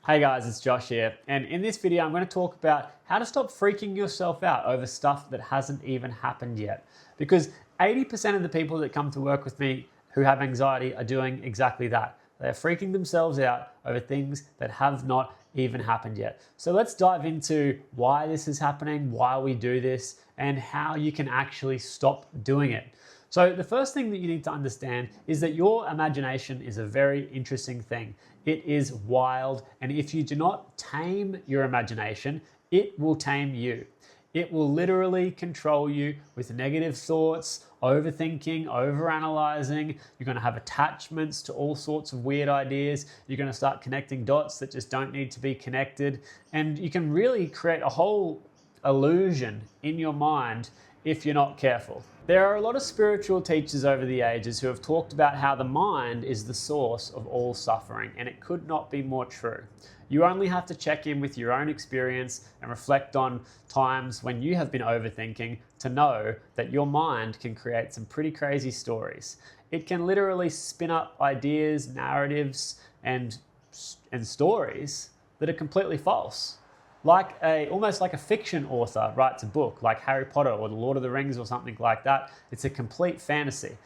Hey guys, it's Josh here, and in this video I'm going to talk about how to stop freaking yourself out over stuff that hasn't even happened yet. Because 80% of the people that come to work with me who have anxiety are doing exactly that. They're freaking themselves out over things that have not even happened yet. So let's dive into why this is happening, why we do this, and how you can actually stop doing it. So the first thing that you need to understand is that your imagination is a very interesting thing. It is wild, and if you do not tame your imagination, it will tame you. It will literally control you with negative thoughts, overthinking, overanalyzing. You're going to have attachments to all sorts of weird ideas. You're going to start connecting dots that just don't need to be connected. And you can really create a whole illusion in your mind if you're not careful. There are a lot of spiritual teachers over the ages who have talked about how the mind is the source of all suffering, and it could not be more true. You only have to check in with your own experience and reflect on times when you have been overthinking to know that your mind can create some pretty crazy stories. It can literally spin up ideas, narratives, and stories that are completely false. Almost like a fiction author writes a book like Harry Potter or The Lord of the Rings or something like that. It's a complete fantasy.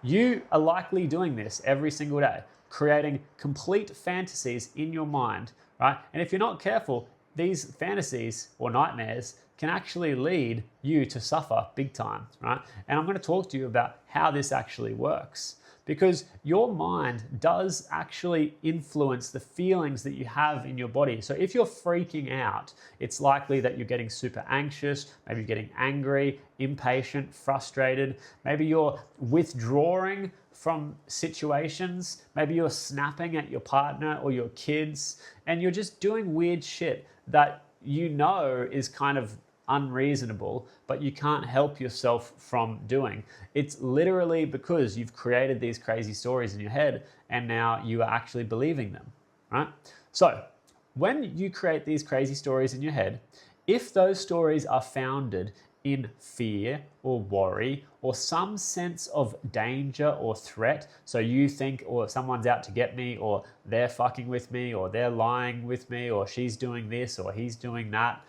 You are likely doing this every single day, creating complete fantasies in your mind, right? And if you're not careful, these fantasies or nightmares can actually lead you to suffer big time, right? And I'm going to talk to you about how this actually works. Because your mind does actually influence the feelings that you have in your body. So if you're freaking out, it's likely that you're getting super anxious, maybe you're getting angry, impatient, frustrated. Maybe you're withdrawing from situations. Maybe you're snapping at your partner or your kids, and you're just doing weird shit that you know is kind of unreasonable, but you can't help yourself from doing. It's literally because you've created these crazy stories in your head and now you are actually believing them, right? So when you create these crazy stories in your head, if those stories are founded in fear or worry or some sense of danger or threat, so you think, or someone's out to get me, or they're fucking with me, or they're lying with me, or she's doing this or he's doing that,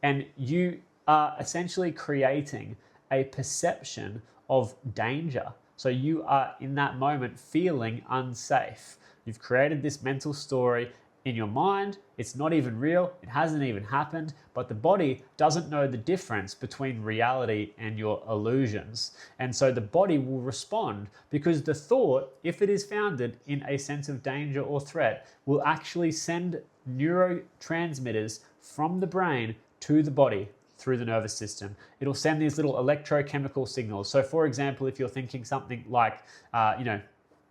and you are essentially creating a perception of danger. So you are in that moment feeling unsafe. You've created this mental story in your mind. It's not even real. It hasn't even happened, but the body doesn't know the difference between reality and your illusions. And so the body will respond because the thought, if it is founded in a sense of danger or threat, will actually send neurotransmitters from the brain to the body through the nervous system. It'll send these little electrochemical signals. So for example, if you're thinking something like,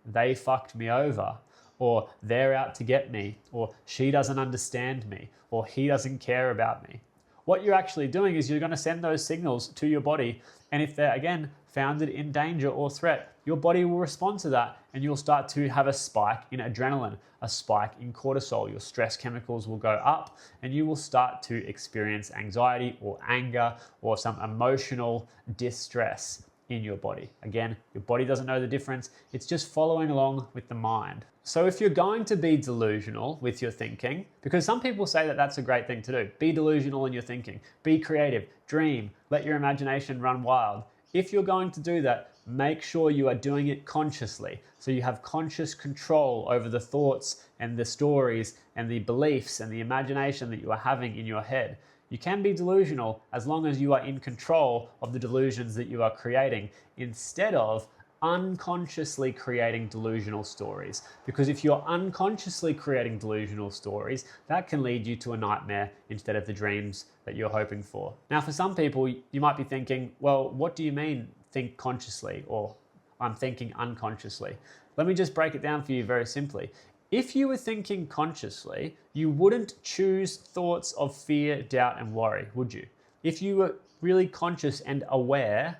they fucked me over, or they're out to get me, or she doesn't understand me, or he doesn't care about me, what you're actually doing is you're going to send those signals to your body. And if they're, again, founded in danger or threat, your body will respond to that, and you'll start to have a spike in adrenaline, a spike in cortisol. Your stress chemicals will go up, and you will start to experience anxiety or anger or some emotional distress in your body. Again, your body doesn't know the difference. It's just following along with the mind. So if you're going to be delusional with your thinking, because some people say that that's a great thing to do, be delusional in your thinking, be creative, dream, let your imagination run wild. If you're going to do that, make sure you are doing it consciously. So you have conscious control over the thoughts and the stories and the beliefs and the imagination that you are having in your head. You can be delusional as long as you are in control of the delusions that you are creating, instead of unconsciously creating delusional stories. Because if you're unconsciously creating delusional stories, that can lead you to a nightmare instead of the dreams that you're hoping for. Now, for some people, you might be thinking, well, what do you mean think consciously, or I'm thinking unconsciously? Let me just break it down for you very simply. If you were thinking consciously, you wouldn't choose thoughts of fear, doubt, and worry, would you? If you were really conscious and aware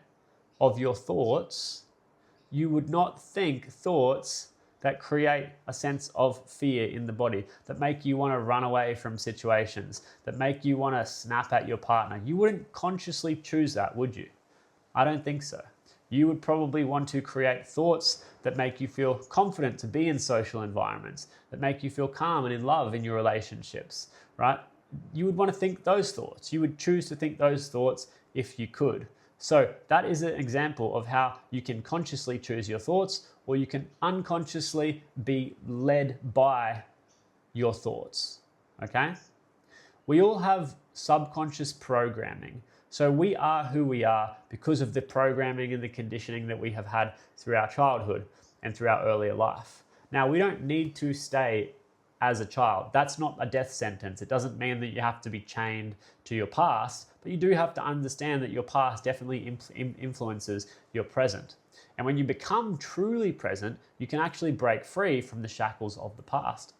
of your thoughts, you would not think thoughts that create a sense of fear in the body, that make you want to run away from situations, that make you want to snap at your partner. You wouldn't consciously choose that, would you? I don't think so. You would probably want to create thoughts that make you feel confident to be in social environments, that make you feel calm and in love in your relationships, right? You would want to think those thoughts. You would choose to think those thoughts if you could. So that is an example of how you can consciously choose your thoughts, or you can unconsciously be led by your thoughts, okay? We all have subconscious programming. So we are who we are because of the programming and the conditioning that we have had through our childhood and through our earlier life. Now, we don't need to stay as a child. That's not a death sentence. It doesn't mean that you have to be chained to your past, but you do have to understand that your past definitely influences your present. And when you become truly present, you can actually break free from the shackles of the past.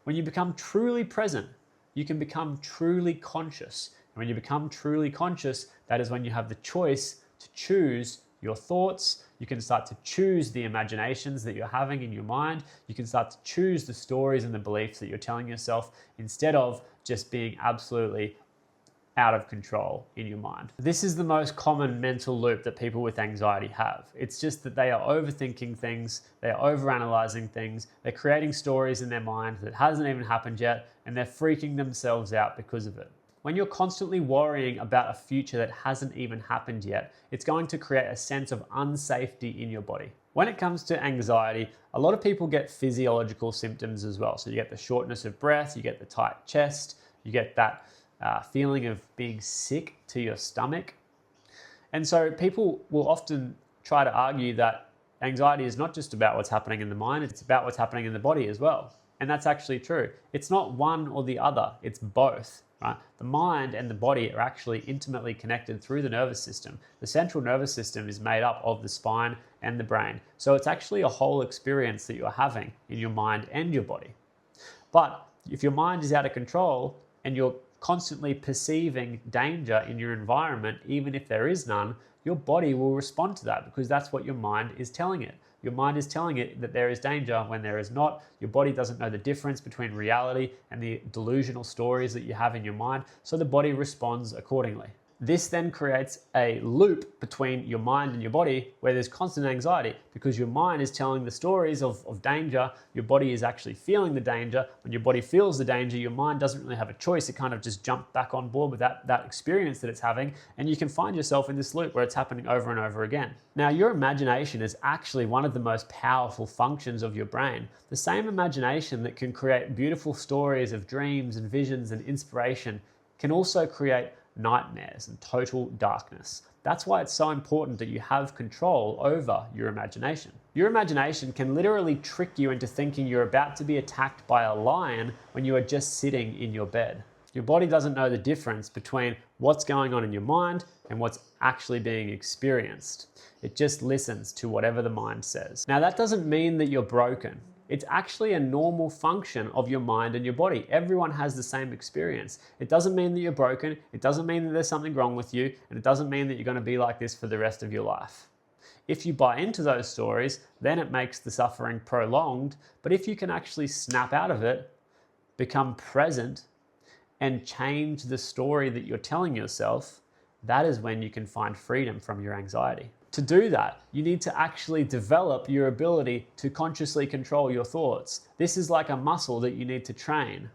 When you become truly present, you can become truly conscious. And when you become truly conscious, that is when you have the choice to choose your thoughts. You can start to choose the imaginations that you're having in your mind. You can start to choose the stories and the beliefs that you're telling yourself instead of just being absolutely out of control in your mind. This is the most common mental loop that people with anxiety have. It's just that they are overthinking things, they are overanalyzing things, they're creating stories in their mind that hasn't even happened yet, and they're freaking themselves out because of it. When you're constantly worrying about a future that hasn't even happened yet, it's going to create a sense of unsafety in your body. When it comes to anxiety, a lot of people get physiological symptoms as well. So you get the shortness of breath, you get the tight chest, you get that feeling of being sick to your stomach. And so people will often try to argue that anxiety is not just about what's happening in the mind, it's about what's happening in the body as well. And that's actually true. It's not one or the other, it's both. Right? The mind and the body are actually intimately connected through the nervous system. The central nervous system is made up of the spine and the brain. So it's actually a whole experience that you're having in your mind and your body. But if your mind is out of control and you're constantly perceiving danger in your environment, even if there is none, your body will respond to that because that's what your mind is telling it. Your mind is telling it that there is danger when there is not. Your body doesn't know the difference between reality and the delusional stories that you have in your mind, so the body responds accordingly. This then creates a loop between your mind and your body where there's constant anxiety because your mind is telling the stories of danger. Your body is actually feeling the danger. When your body feels the danger, your mind doesn't really have a choice. It kind of just jumps back on board with that experience that it's having, and you can find yourself in this loop where it's happening over and over again. Now, your imagination is actually one of the most powerful functions of your brain. The same imagination that can create beautiful stories of dreams and visions and inspiration can also create nightmares and total darkness. That's why it's so important that you have control over your imagination. Your imagination can literally trick you into thinking you're about to be attacked by a lion when you are just sitting in your bed. Your body doesn't know the difference between what's going on in your mind and what's actually being experienced. It just listens to whatever the mind says. Now, that doesn't mean that you're broken. It's actually a normal function of your mind and your body. Everyone has the same experience. It doesn't mean that you're broken. It doesn't mean that there's something wrong with you. And it doesn't mean that you're going to be like this for the rest of your life. If you buy into those stories, then it makes the suffering prolonged. But if you can actually snap out of it, become present, and change the story that you're telling yourself, that is when you can find freedom from your anxiety. To do that, you need to actually develop your ability to consciously control your thoughts. This is like a muscle that you need to train.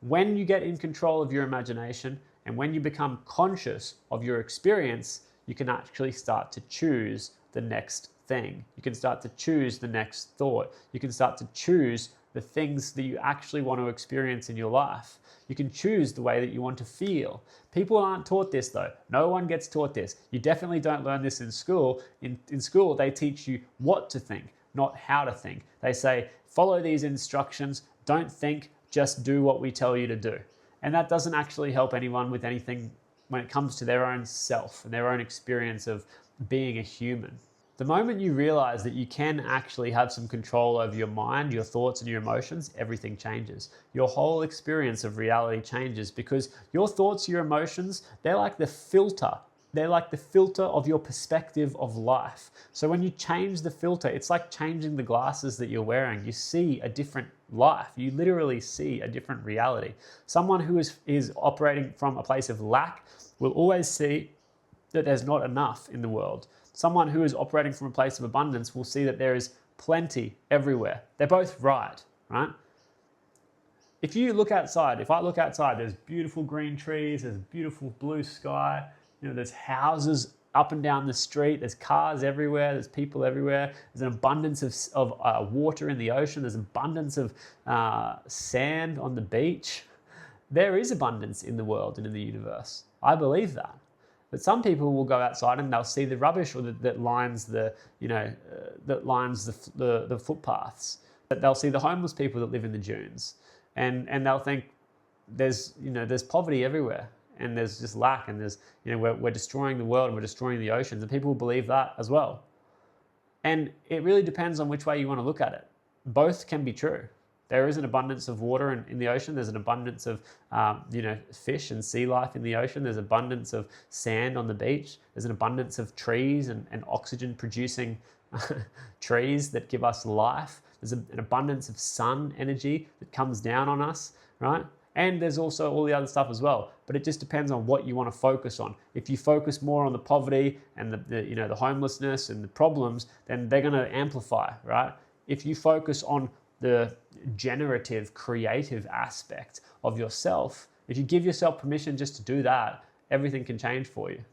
When you get in control of your imagination and when you become conscious of your experience, you can actually start to choose the next thing. You can start to choose the next thought. You can start to choose the things that you actually want to experience in your life. You can choose the way that you want to feel. People aren't taught this though. No one gets taught this. You definitely don't learn this in school. In school, they teach you what to think, not how to think. They say, follow these instructions, don't think, just do what we tell you to do. And that doesn't actually help anyone with anything when it comes to their own self and their own experience of being a human. The moment you realize that you can actually have some control over your mind, your thoughts, and your emotions, everything changes. Your whole experience of reality changes because your thoughts, your emotions, they're like the filter. They're like the filter of your perspective of life. So when you change the filter, it's like changing the glasses that you're wearing. You see a different life. You literally see a different reality. Someone who is operating from a place of lack will always see that there's not enough in the world. Someone who is operating from a place of abundance will see that there is plenty everywhere. They're both right? If you look outside, if I look outside, there's beautiful green trees, there's beautiful blue sky, there's houses up and down the street, there's cars everywhere, there's people everywhere, there's an abundance of water in the ocean, there's an abundance of sand on the beach. There is abundance in the world and in the universe. I believe that. But some people will go outside and they'll see the rubbish or that lines the footpaths. They'll see the homeless people that live in the dunes, and they'll think there's poverty everywhere, and there's just lack, and there's we're destroying the world and we're destroying the oceans, and people will believe that as well. And it really depends on which way you want to look at it. Both can be true. There is an abundance of water in the ocean. There's an abundance of fish and sea life in the ocean. There's abundance of sand on the beach. There's an abundance of trees and oxygen producing trees that give us life. There's an abundance of sun energy that comes down on us, right? And there's also all the other stuff as well. But it just depends on what you want to focus on. If you focus more on the poverty and the homelessness and the problems, then they're going to amplify, right? If you focus on the generative, creative aspect of yourself, if you give yourself permission just to do that, everything can change for you.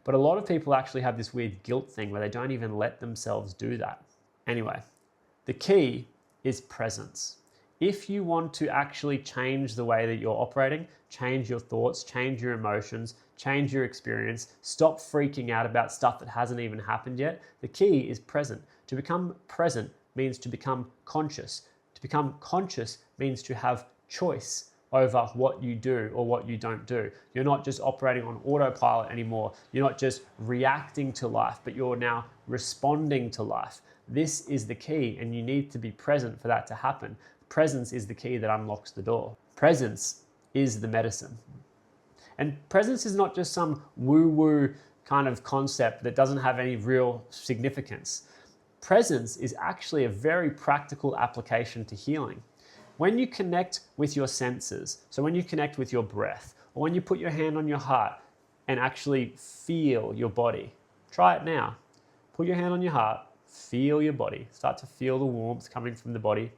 But a lot of people actually have this weird guilt thing where they don't even let themselves do that. Anyway, the key is presence. If you want to actually change the way that you're operating, change your thoughts, change your emotions, change your experience, stop freaking out about stuff that hasn't even happened yet, the key is present. To become present means to become conscious. To become conscious means to have choice over what you do or what you don't do. You're not just operating on autopilot anymore. You're not just reacting to life, but you're now responding to life. This is the key, and you need to be present for that to happen. Presence is the key that unlocks the door. Presence is the medicine. And presence is not just some woo-woo kind of concept that doesn't have any real significance. Presence is actually a very practical application to healing. When you connect with your senses, so when you connect with your breath, or when you put your hand on your heart and actually feel your body, try it now. Put your hand on your heart, feel your body, start to feel the warmth coming from the body.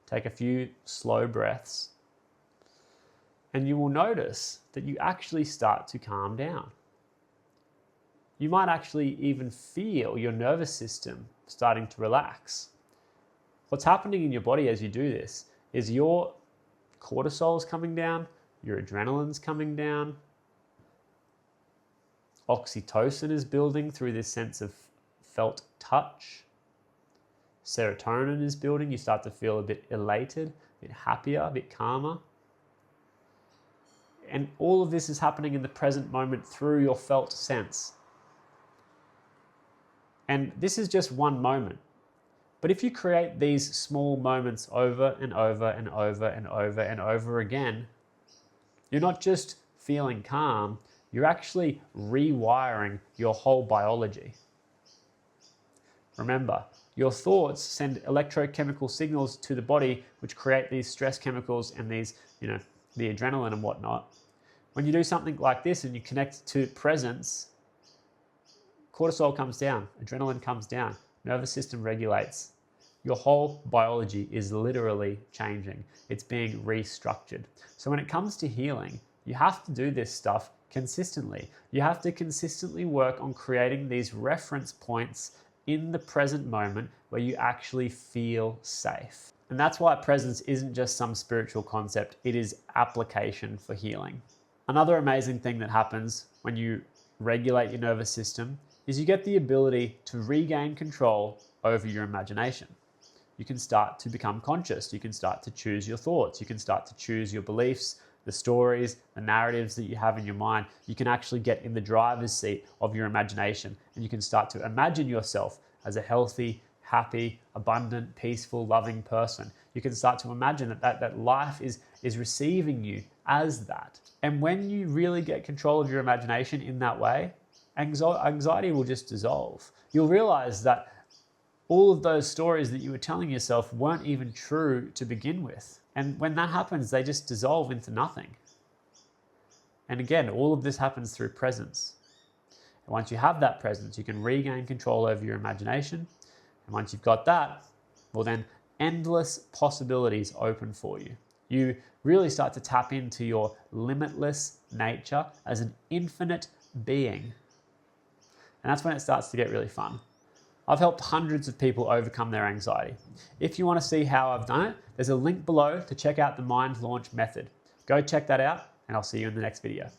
Take a few slow breaths, and you will notice that you actually start to calm down. You might actually even feel your nervous system starting to relax. What's happening in your body as you do this is your cortisol is coming down, your adrenaline's coming down, oxytocin is building through this sense of felt touch, serotonin is building, you start to feel a bit elated, a bit happier, a bit calmer. And all of this is happening in the present moment through your felt sense. And this is just one moment. But if you create these small moments over and over and over and over and over again, you're not just feeling calm, you're actually rewiring your whole biology. Remember, your thoughts send electrochemical signals to the body, which create these stress chemicals and these, the adrenaline and whatnot. When you do something like this and you connect to presence, cortisol comes down, adrenaline comes down, nervous system regulates. Your whole biology is literally changing. It's being restructured. So when it comes to healing, you have to do this stuff consistently. You have to consistently work on creating these reference points in the present moment where you actually feel safe. And that's why presence isn't just some spiritual concept, it is application for healing. Another amazing thing that happens when you regulate your nervous system is you get the ability to regain control over your imagination. You can start to become conscious. You can start to choose your thoughts. You can start to choose your beliefs, the stories, the narratives that you have in your mind. You can actually get in the driver's seat of your imagination, and you can start to imagine yourself as a healthy, happy, abundant, peaceful, loving person. You can start to imagine that life is receiving you as that. And when you really get control of your imagination in that way, anxiety will just dissolve. You'll realize that all of those stories that you were telling yourself weren't even true to begin with. And when that happens, they just dissolve into nothing. And again, all of this happens through presence. And once you have that presence, you can regain control over your imagination. And once you've got that, well then endless possibilities open for you. You really start to tap into your limitless nature as an infinite being. And that's when it starts to get really fun. I've helped hundreds of people overcome their anxiety. If you want to see how I've done it, there's a link below to check out the Mind Launch Method. Go check that out, and I'll see you in the next video.